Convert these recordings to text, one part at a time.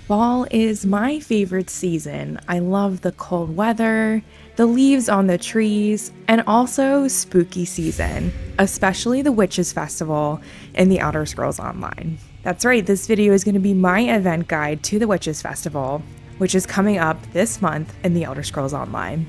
Fall is my favorite season. I love the cold weather, the leaves on the trees, and also spooky season, especially the Witches Festival in the Elder Scrolls Online. That's right, this video is going to be my event guide to the Witches Festival, which is coming up this month in the Elder Scrolls Online.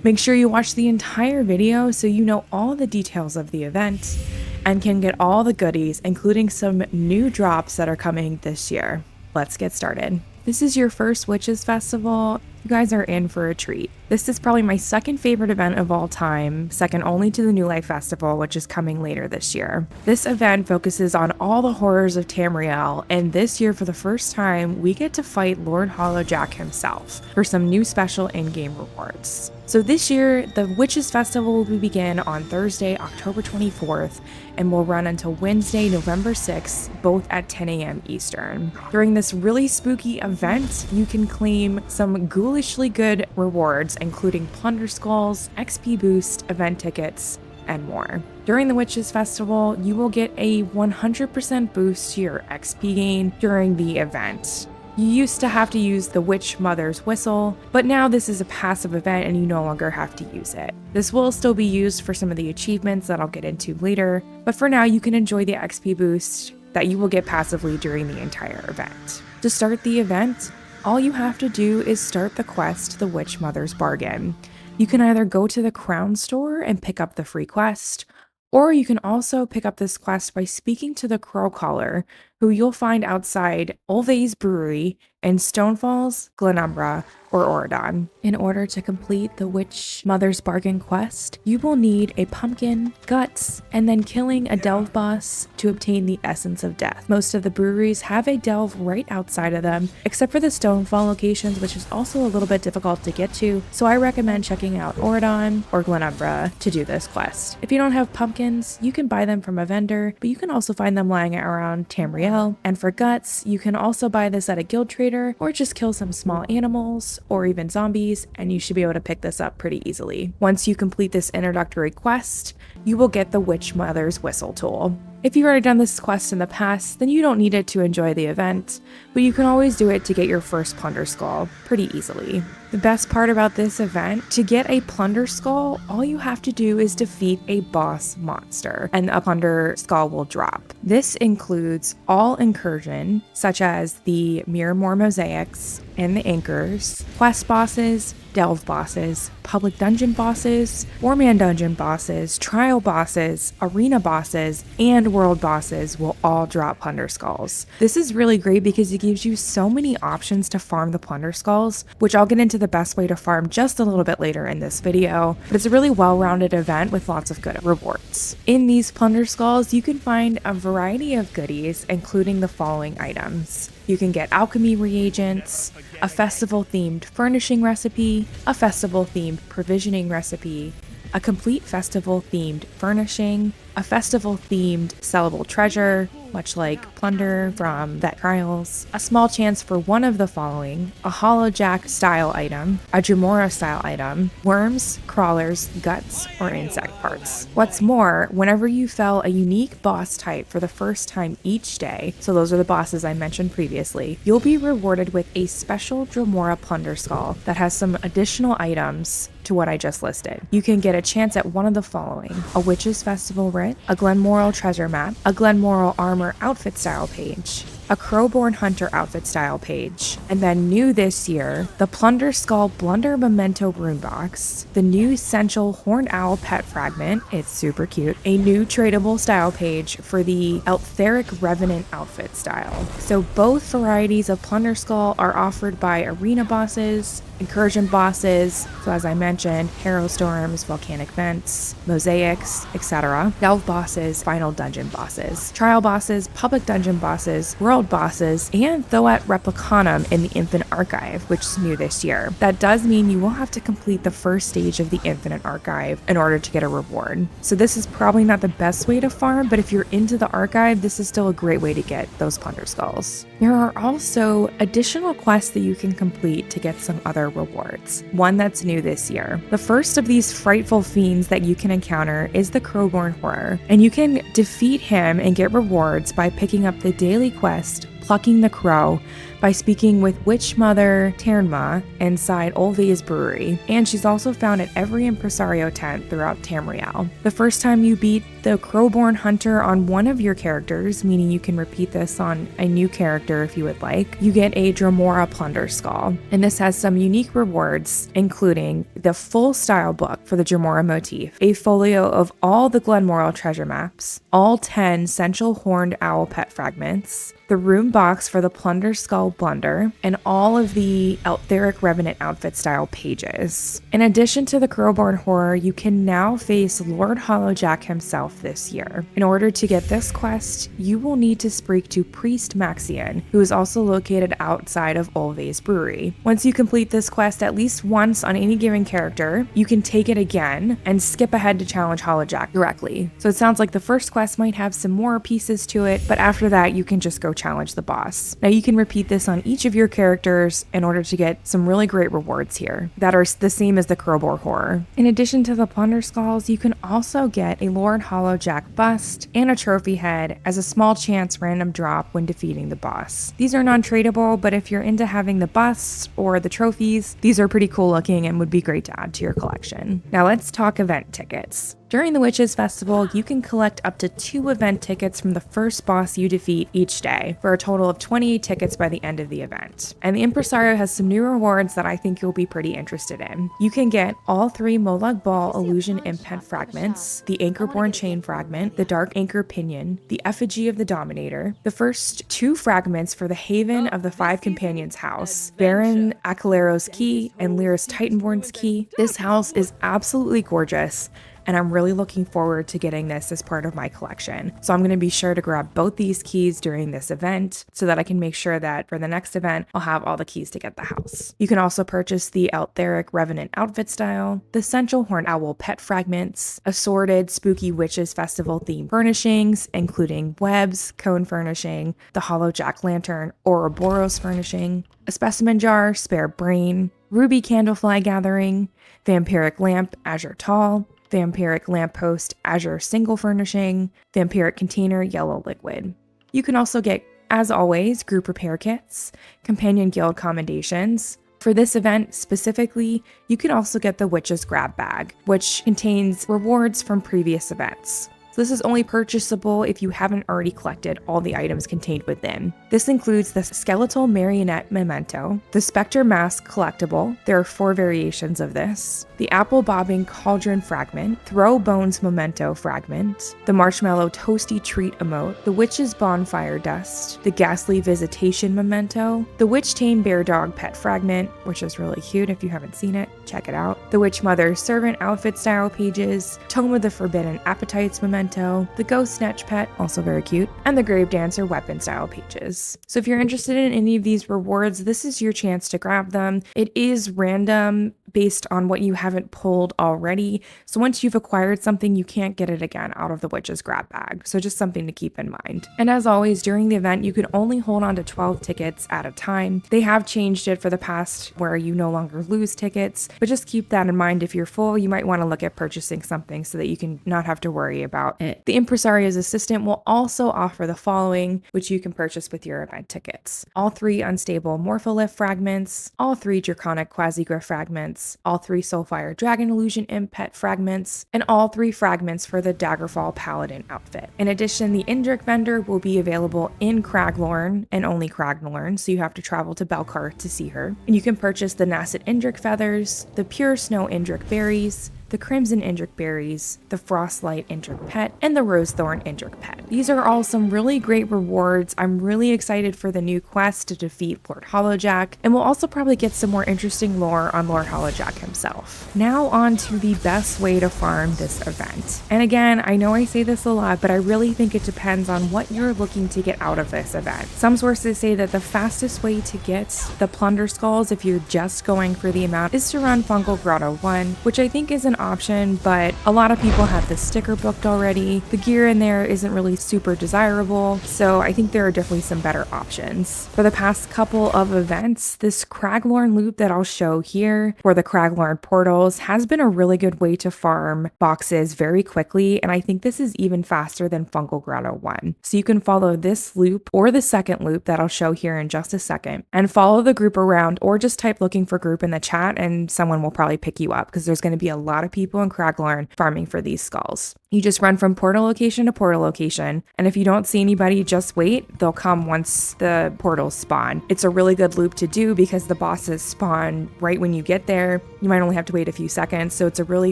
Make sure you watch the entire video so you know all the details of the event and can get all the goodies, including some new drops that are coming this year. Let's get started. This is your first Witches Festival. You guys are in for a treat. This is probably my second favorite event of all time, second only to the New Life Festival, which is coming later this year. This event focuses on all the horrors of Tamriel, and this year for the first time, we get to fight Lord Hollowjack himself for some new special in-game rewards. So this year, the Witches Festival will begin on Thursday, October 24th, and will run until Wednesday, November 6th, both at 10 a.m. Eastern. During this really spooky event, you can claim some ghoulishly good rewards, including Plunder Skulls, XP Boost, event tickets, and more. During the Witches Festival, you will get a 100% boost to your XP gain during the event. You used to have to use the Witch Mother's Whistle, but now this is a passive event and you no longer have to use it. This will still be used for some of the achievements that I'll get into later, but for now you can enjoy the XP boost that you will get passively during the entire event. To start the event, all you have to do is start the quest, the Witch Mother's Bargain. You can either go to the Crown Store and pick up the free quest, or you can also pick up this quest by speaking to the Crow Caller, who you'll find outside Olvay's Brewery in Stonefalls, Glenumbra, or Oradon. In order to complete the Witch Mother's Bargain quest, you will need a pumpkin, guts, and then killing a delve boss to obtain the Essence of Death. Most of the breweries have a delve right outside of them, except for the Stonefall locations, which is also a little bit difficult to get to, so I recommend checking out Oradon or Glenumbra to do this quest. If you don't have pumpkins, you can buy them from a vendor, but you can also find them lying around Tamriel. And for guts, you can also buy this at a guild trader or just kill some small animals or even zombies, and you should be able to pick this up pretty easily. Once you complete this introductory quest, you will get the Witch Mother's Whistle tool. If you've already done this quest in the past, then you don't need it to enjoy the event, but you can always do it to get your first Plunder Skull pretty easily. The best part about this event, to get a Plunder Skull, all you have to do is defeat a boss monster, and a Plunder Skull will drop. This includes all incursion, such as the Miramore Mosaics and the Anchors, quest bosses, delve bosses, public dungeon bosses, 4-man dungeon bosses, trial bosses, arena bosses, and world bosses will all drop Plunder Skulls. This is really great because it gives you so many options to farm the Plunder Skulls, which I'll get into the best way to farm just a little bit later in this video, but it's a really well-rounded event with lots of good rewards. In these Plunder Skulls, you can find a variety of goodies, including the following items. You can get alchemy reagents, a festival-themed furnishing recipe, a festival-themed provisioning recipe, a complete festival-themed furnishing, a festival-themed sellable treasure, much like Plunder from Vet Trials, a small chance for one of the following: a Hollowjack style item, a Jamora style item, worms, crawlers, guts, or insect parts. What's more, whenever you fell a unique boss type for the first time each day, so those are the bosses I mentioned previously, you'll be rewarded with a special Jamora Plunder Skull that has some additional items to what I just listed. You can get a chance at one of the following: a Witches Festival writ, a Glenmoral treasure map, a Glenmoral armor outfit style page, a Crowborn Hunter outfit style page, and then new this year, the Plunder Skull Blunder Memento rune box, the new Essential Horned Owl pet fragment, it's super cute, a new tradable style page for the Eltheric Revenant outfit style. So both varieties of Plunder Skull are offered by arena bosses, incursion bosses, so as I mentioned, Harrow Storms, Volcanic Vents, Mosaics, etc., delve bosses, final dungeon bosses, trial bosses, public dungeon bosses, world bosses, and Thoat Replicanum in the Infinite Archive, which is new this year. That does mean you will have to complete the first stage of the Infinite Archive in order to get a reward. So this is probably not the best way to farm, but if you're into the archive, this is still a great way to get those Plunder Skulls. There are also additional quests that you can complete to get some other rewards. One that's new this year. The first of these frightful fiends that you can encounter is the Crowborn Horror, and you can defeat him and get rewards by picking up the daily quest plucking the crow by speaking with Witch Mother Ternma inside Olve's brewery, and she's also found at every Impressario tent throughout Tamriel. The first time you beat the Crowborn Hunter on one of your characters, meaning you can repeat this on a new character if you would like, you get a Dremora Plunder Skull, and this has some unique rewards, including the full style book for the Dremora motif, a folio of all the Glenmoral treasure maps, all 10 Central Horned Owl pet fragments, the room box for the Plunder Skull Blunder, and all of the Eltheric Revenant outfit style pages. In addition to the Crowborn Horror, you can now face Lord Hollowjack himself this year. In order to get this quest, you will need to speak to Priest Maxian, who is also located outside of Olve's brewery. Once you complete this quest at least once on any given character, you can take it again and skip ahead to challenge Hollowjack directly. So it sounds like the first quest might have some more pieces to it, but after that you can just go challenge the boss. Now you can repeat this on each of your characters in order to get some really great rewards here that are the same as the Crowborn Horror. In addition to the Plunder Skulls, you can also get a Lord Hollowjack bust and a trophy head as a small chance random drop when defeating the boss. These are non-tradable, but if you're into having the busts or the trophies, these are pretty cool looking and would be great to add to your collection. Now let's talk event tickets. During the Witches Festival, you can collect up to 2 event tickets from the first boss you defeat each day, for a total of 28 tickets by the end of the event. And the Impressario has some new rewards that I think you'll be pretty interested in. You can get all 3 Molag Bal Illusion Imprint fragments, the Anchorborn Chain fragment, the Dark Anchor Pinion, the Effigy of the Dominator, the first 2 fragments for the Haven of the Five Companions house, Baron Acalero's key, and Lyra's Titanborn's key. This house is absolutely gorgeous, and I'm really looking forward to getting this as part of my collection. So I'm going to be sure to grab both these keys during this event so that I can make sure that for the next event, I'll have all the keys to get the house. You can also purchase the Eltheric Revenant outfit style, the Central Horned Owl pet fragments, assorted Spooky Witches Festival themed furnishings, including webs, cone furnishing, the Hollowjack lantern, Ouroboros furnishing, a specimen jar, spare brain, ruby candlefly gathering, vampiric lamp, azure tall, vampiric lamppost, azure single furnishing, vampiric container, yellow liquid. You can also get, as always, group repair kits, companion guild commendations. For this event specifically, you can also get the Witch's Grab Bag, which contains rewards from previous events. So this is only purchasable if you haven't already collected all the items contained within. This includes the Skeletal Marionette Memento, the Spectre Mask collectible, there are 4 variations of this, the Apple Bobbing Cauldron Fragment, Throw Bones Memento Fragment, the Marshmallow Toasty Treat Emote, the Witch's Bonfire Dust, the Ghastly Visitation Memento, the Witch Tame Bear Dog Pet Fragment, which is really cute if you haven't seen it, check it out, the Witch Mother Servant Outfit Style pages, Tome of the Forbidden Appetites Memento, the Ghost Snatch Pet, also very cute, and the Grave Dancer Weapon Style pages. So if you're interested in any of these rewards, this is your chance to grab them. It is random based on what you haven't pulled already. So once you've acquired something, you can't get it again out of the Witch's Grab Bag. So just something to keep in mind. And as always, during the event, you can only hold on to 12 tickets at a time. They have changed it for the past where you no longer lose tickets, but just keep that in mind. If you're full, you might want to look at purchasing something so that you can not have to worry about it. The Impressario's assistant will also offer the following, which you can purchase with your event tickets. All 3 unstable Morpholith fragments, all 3 Draconic Quasiglyph fragments, all 3 Soulfire Dragon Illusion Imp pet fragments, and all 3 fragments for the Daggerfall Paladin outfit. In addition, the Indrik vendor will be available in Craglorn and only Craglorn, so you have to travel to Belcar to see her. And you can purchase the Nasset Indrik feathers, the Pure Snow Indrik berries, the Crimson Indrik berries, the Frostlight Indrik pet, and the Rosethorn Indrik pet. These are all some really great rewards. I'm really excited for the new quest to defeat Lord Hollowjack, and we'll also probably get some more interesting lore on Lord Hollowjack himself. Now on to the best way to farm this event. And again, I know I say this a lot, but I really think it depends on what you're looking to get out of this event. Some sources say that the fastest way to get the Plunder Skulls, if you're just going for the amount, is to run Fungal Grotto 1, which I think is an option, but a lot of people have the sticker booked already. The gear in there isn't really super desirable, so I think there are definitely some better options. For the past couple of events, this Craglorn loop that I'll show here for the Craglorn portals has been a really good way to farm boxes very quickly, and I think this is even faster than Fungal Grotto 1. So you can follow this loop or the second loop that I'll show here in just a second and follow the group around, or just type looking for group in the chat and someone will probably pick you up because there's going to be a lot of people in Craglorn farming for these skulls. You just run from portal location to portal location, and if you don't see anybody, just wait. They'll come once the portals spawn. It's a really good loop to do because the bosses spawn right when you get there. You might only have to wait a few seconds, so it's a really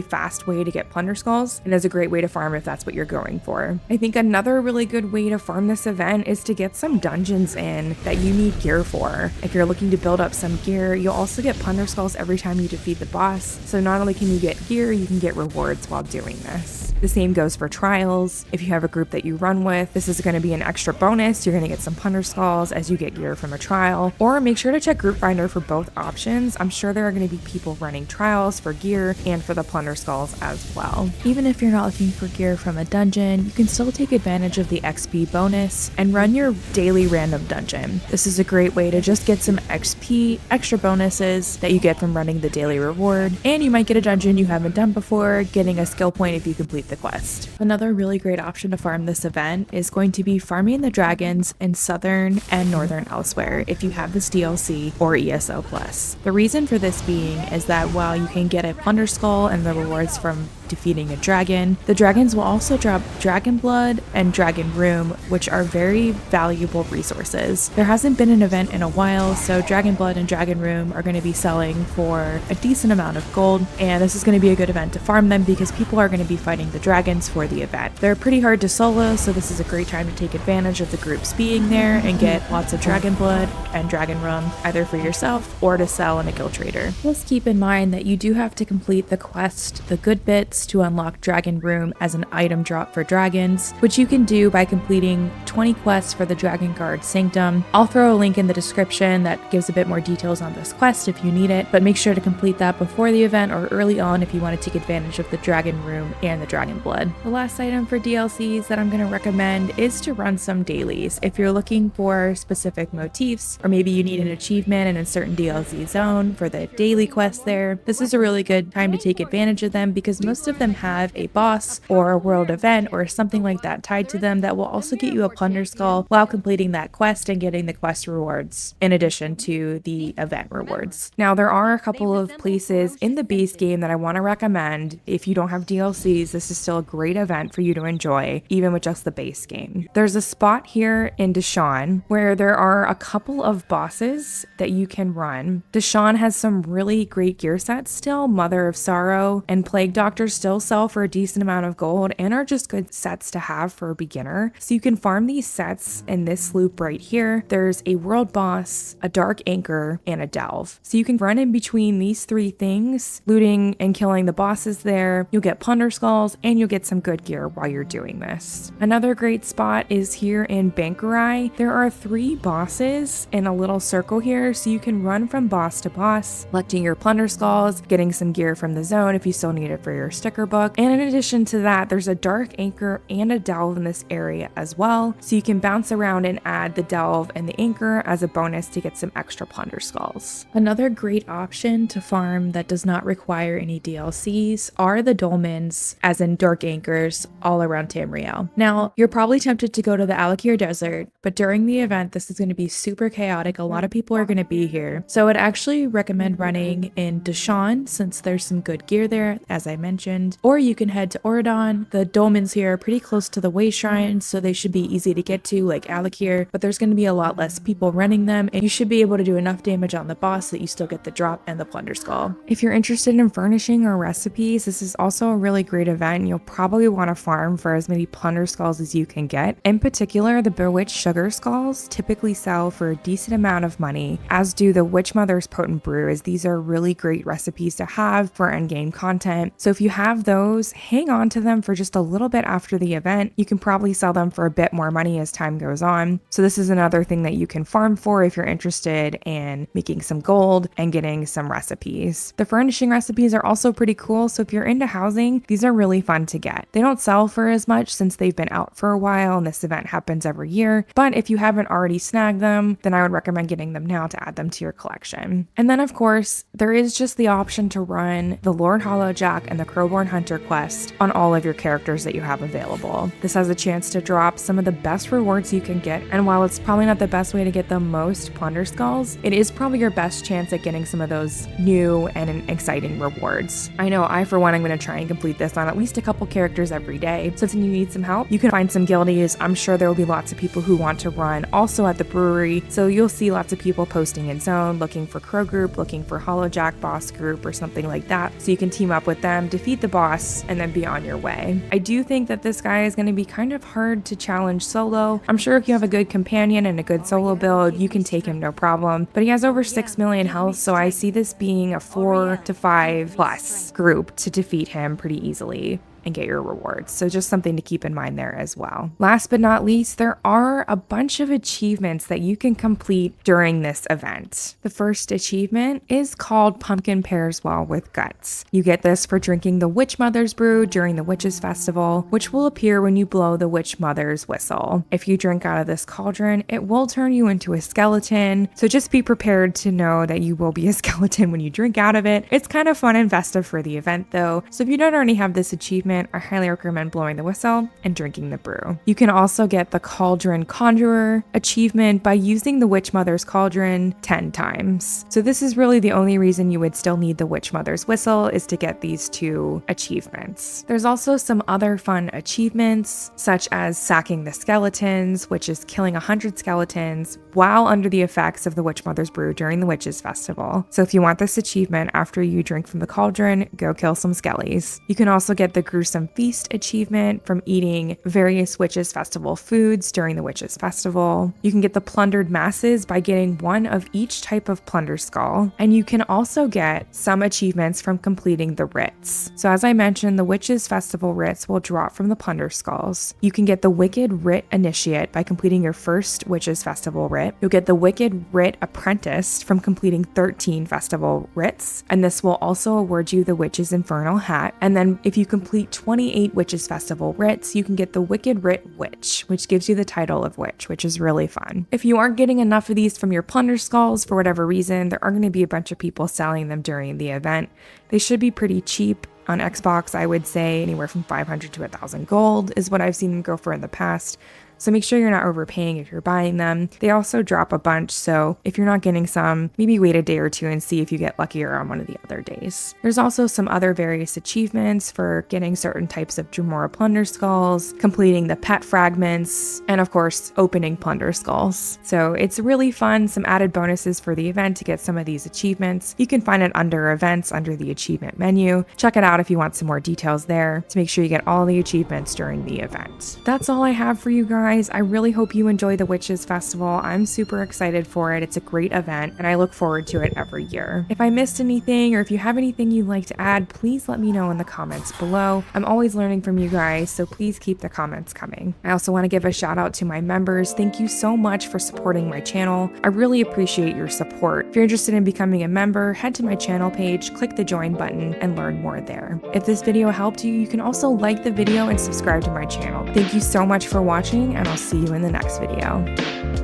fast way to get plunder skulls, and is a great way to farm if that's what you're going for. I think another really good way to farm this event is to get some dungeons in that you need gear for. If you're looking to build up some gear, you'll also get plunder skulls every time you defeat the boss, so not only can you get gear, you can get rewards while doing this. The same goes for trials. If you have a group that you run with, this is going to be an extra bonus. You're going to get some plunder skulls as you get gear from a trial, or make sure to check Group Finder for both options. I'm sure there are going to be people running trials for gear and for the plunder skulls as well. Even if you're not looking for gear from a dungeon, you can still take advantage of the XP bonus and run your daily random dungeon. This is a great way to just get some XP, extra bonuses that you get from running the daily reward, and you might get a dungeon you haven't done before, getting a skill point if you complete the quest. Another really great option to farm this event is going to be farming the dragons in Southern and Northern Elsewhere if you have this DLC or ESO Plus. The reason for this being is that while you can get a plunder skull and the rewards from defeating a dragon, the dragons will also drop dragon blood and dragon room, which are very valuable resources. There hasn't been an event in a while, so dragon blood and dragon room are going to be selling for a decent amount of gold, and this is going to be a good event to farm them because people are going to be fighting the dragons for the event. They're pretty hard to solo, so this is a great time to take advantage of the groups being there and get lots of dragon blood and dragon room, either for yourself or to sell in a guild trader. Just keep in mind that you do have to complete the quest, the good bits, to unlock Dragon Room as an item drop for dragons, which you can do by completing 20 quests for the Dragon Guard Sanctum. I'll throw a link in the description that gives a bit more details on this quest if you need it, but make sure to complete that before the event or early on if you want to take advantage of the Dragon Room and the Dragon Blood. The last item for DLCs that I'm going to recommend is to run some dailies. If you're looking for specific motifs, or maybe you need an achievement in a certain DLC zone for the daily quest there, this is a really good time to take advantage of them because most of them have a boss or a world event or something like that tied to them that will also get you a plunder skull while completing that quest and getting the quest rewards in addition to the event rewards. Now, there are a couple of places in the base game that I want to recommend. If you don't have DLCs, this is still a great event for you to enjoy, even with just the base game. There's a spot here in Deshawn where there are a couple of bosses that you can run. Deshawn has some really great gear sets still. Mother of Sorrow and Plague Doctor still sell for a decent amount of gold and are just good sets to have for a beginner. So you can farm these sets in this loop right here. There's a world boss, a dark anchor, and a delve. So you can run in between these three things, looting and killing the bosses there. You'll get plunder skulls and you'll get some good gear while you're doing this. Another great spot is here in Bankerai. There are 3 bosses in a little circle here, so you can run from boss to boss, collecting your plunder skulls, getting some gear from the zone if you still need it for your sticker book. And in addition to that, there's a dark anchor and a delve in this area as well, so you can bounce around and add the delve and the anchor as a bonus to get some extra plunder skulls. Another great option to farm that does not require any DLCs are the dolmens, as in dark anchors, all around Tamriel. Now, you're probably tempted to go to the Alakir Desert, but during the event, this is going to be super chaotic. A lot of people are going to be here, so I'd actually recommend running in Deshawn since there's some good gear there, as I mentioned, or you can head to Oradon. The dolmens here are pretty close to the way shrine, so they should be easy to get to like Alakir, but there's going to be a lot less people running them, and you should be able to do enough damage on the boss that you still get the drop and the plunder skull. If you're interested in furnishing or recipes, this is also a really great event. You'll probably want to farm for as many plunder skulls as you can get. In particular, the Bewitched Sugar Skulls typically sell for a decent amount of money, as do the Witch Mother's Potent Brew, as these are really great recipes to have for endgame content. So if you have have those, hang on to them for just a little bit after the event. You can probably sell them for a bit more money as time goes on. So this is another thing that you can farm for if you're interested in making some gold and getting some recipes. The furnishing recipes are also pretty cool, so if you're into housing, these are really fun to get. They don't sell for as much since they've been out for a while and this event happens every year, but if you haven't already snagged them, then I would recommend getting them now to add them to your collection. And then of course, there is just the option to run the Lord Hollowjack and the Crowborn Hunter quest on all of your characters that you have available. This has a chance to drop some of the best rewards you can get, and while it's probably not the best way to get the most plunder skulls, it is probably your best chance at getting some of those new and exciting rewards. I know I, for one, I'm going to try and complete this on at least a couple characters every day, so if you need some help, you can find some guildies. I'm sure there will be lots of people who want to run also at the brewery, so you'll see lots of people posting in Zone, looking for Crow Group, looking for Hollowjack boss group or something like that, so you can team up with them, defeat the boss, and then be on your way. I do think that this guy is going to be kind of hard to challenge solo. I'm sure if you have a good companion and a good solo build, you can take him no problem, but he has over 6 million health, so I see this being a 4 to 5 plus group to defeat him pretty easily and get your rewards. So just something to keep in mind there as well. Last but not least, there are a bunch of achievements that you can complete during this event. The first achievement is called Pumpkin Pears Well with Guts. You get this for drinking the Witch Mother's Brew during the Witches Festival, which will appear when you blow the Witch Mother's whistle. If you drink out of this cauldron, it will turn you into a skeleton, so just be prepared to know that you will be a skeleton when you drink out of it. It's kind of fun and festive for the event though, so if you don't already have this achievement, I highly recommend blowing the whistle and drinking the brew. You can also get the Cauldron Conjurer achievement by using the Witch Mother's Cauldron 10 times. So this is really the only reason you would still need the Witch Mother's Whistle, is to get these 2 achievements. There's also some other fun achievements, such as sacking the skeletons, which is killing 100 skeletons while under the effects of the Witch Mother's Brew during the Witches Festival. So if you want this achievement after you drink from the cauldron, go kill some skellies. You can also get the Gruesome Feast achievement from eating various Witches Festival foods during the Witches Festival. You can get the Plundered Masses by getting 1 of each type of plunder skull, and you can also get some achievements from completing the writs. So as I mentioned, the Witches Festival writs will drop from the plunder skulls. You can get the Wicked Writ Initiate by completing your first Witches Festival writ. You'll get the Wicked Writ Apprentice from completing 13 festival writs, and this will also award you the Witch's Infernal Hat. And then if you complete 28 Witches Festival writs, you can get the Wicked Writ Witch, which gives you the title of Witch, which is really fun. If you aren't getting enough of these from your plunder skulls for whatever reason, there are going to be a bunch of people selling them during the event. They should be pretty cheap. On Xbox, I would say anywhere from 500 to 1,000 gold is what I've seen them go for in the past. So make sure you're not overpaying if you're buying them. They also drop a bunch, so if you're not getting some, maybe wait a day or 2 and see if you get luckier on one of the other days. There's also some other various achievements for getting certain types of Dremora plunder skulls, completing the pet fragments, and of course, opening plunder skulls. So it's really fun, some added bonuses for the event to get some of these achievements. You can find it under events under the achievement menu. Check it out if you want some more details there to make sure you get all the achievements during the event. That's all I have for you guys. I really hope you enjoy the Witches Festival. I'm super excited for it. It's a great event and I look forward to it every year. If I missed anything or if you have anything you'd like to add, please let me know in the comments below. I'm always learning from you guys, so please keep the comments coming. I also want to give a shout out to my members. Thank you so much for supporting my channel. I really appreciate your support. If you're interested in becoming a member, head to my channel page, click the join button, and learn more there. If this video helped you, you can also like the video and subscribe to my channel. Thank you so much for watching, and I'll see you in the next video.